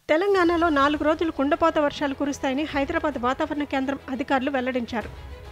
తెలంగాణలో 4 రోజులు కుండపోత వర్షాలు కురుస్తాయని హైదరాబాద్ వాతావరణ కేంద్రం అధికారులు వెల్లడించారు.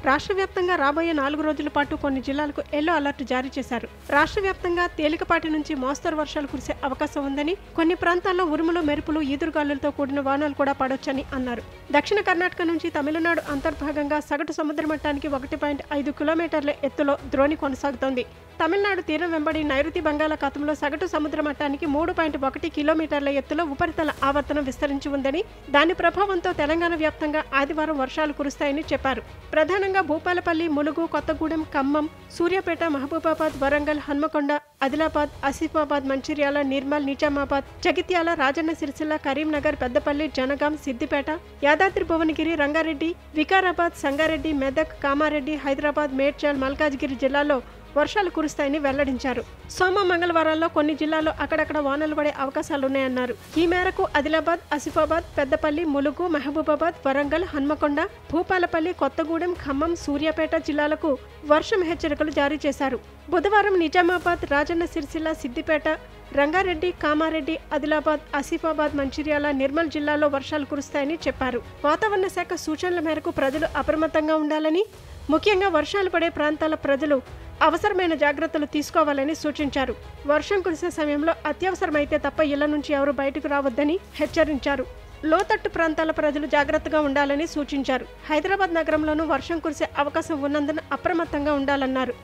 రాష్ట్ర వ్యాప్తంగా రాబోయే 4 రోజుల పాటు కొన్ని జిల్లాలకు ఎల్లో అలర్ట్ జారీ చేశారు. రాష్ట్ర వ్యాప్తంగా తేలికపాటి నుంచి మోస్తరు వర్షాలు కురిసే అవకాశం ఉందని, కొన్ని ప్రాంతాల్లో ఉరుములు, మెరుపులు, ఈదురుగాలులతో కూడిన వానలు కూడా పడొచ్చని అన్నారు. దక్షిణ కర్ణాటక నుంచి తమిళనాడు అంతర్భాగంగా సగటు సముద్ర మట్టానికి 1.5 కిలోమీటర్ల ఎత్తులో ద్రోణి కొనసాగుతోంది. తమిళనాడు తీరం వెంబడి నైరుతి బంగాళాఖాతంలో సగటు సముద్ర మట్టానికి 3.1 కిలోమీటర్ల ఎత్తులో ఉపరితల ఆవర్తనం విస్తరించి ఉందని, దాని ప్రభావంతో తెలంగాణ వ్యాప్తంగా ఆదివారం వర్షాలు కురుస్తాయని చెప్పారు. ప్రధానంగా భూపాలపల్లి, ములుగు, కొత్తగూడెం, ఖమ్మం, సూర్యాపేట, మహబూబాబాద్, వరంగల్, హన్మకొండ, ఆదిలాబాద్, ఆసిఫాబాద్, మంచిర్యాల, నిర్మల్, నిజామాబాద్, జగిత్యాల, రాజన్న సిరిసిల్ల, కరీంనగర్, పెద్దపల్లి, జనగాం, సిద్దిపేట, యాదాద్రి భువనగిరి, రంగారెడ్డి, వికారాబాద్, సంగారెడ్డి, మెదక్, కామారెడ్డి, హైదరాబాద్, మేడ్చల్, మల్కాజ్గిరి జిల్లాల్లో వర్షాలు కురుస్తాయని వెల్లడించారు. సోమ, మంగళవారాల్లో కొన్ని జిల్లాల్లో అక్కడక్కడ వానలు పడే అవకాశాలున్నాయన్నారు. ఈ మేరకు ఆదిలాబాద్, ఆసిఫాబాద్, పెద్దపల్లి, ములుగు, మహబూబాబాద్, వరంగల్, హన్మకొండ, భూపాలపల్లి, కొత్తగూడెం, ఖమ్మం, సూర్యాపేట జిల్లాలకు వర్షం హెచ్చరికలు జారీ చేశారు. బుధవారం నిజామాబాద్, రాజన్న సిరిసిల్ల, సిద్దిపేట, రంగారెడ్డి, కామారెడ్డి, ఆదిలాబాద్, ఆసిఫాబాద్, మంచిర్యాల, నిర్మల్ జిల్లాల్లో వర్షాలు కురుస్తాయని చెప్పారు. వాతావరణ శాఖ సూచనల మేరకు ప్రజలు అప్రమత్తంగా ఉండాలని, ముఖ్యంగా వర్షాలు పడే ప్రాంతాల ప్రజలు అవసరమైన జాగ్రత్తలు తీసుకోవాలని సూచించారు. వర్షం కురిసే సమయంలో అత్యవసరమైతే తప్ప ఇళ్ల నుంచి ఎవరూ బయటకు రావద్దని హెచ్చరించారు. లోతట్టు ప్రాంతాల ప్రజలు జాగ్రత్తగా ఉండాలని సూచించారు. హైదరాబాద్ నగరంలోనూ వర్షం కురిసే అవకాశం ఉన్నందున అప్రమత్తంగా ఉండాలన్నారు.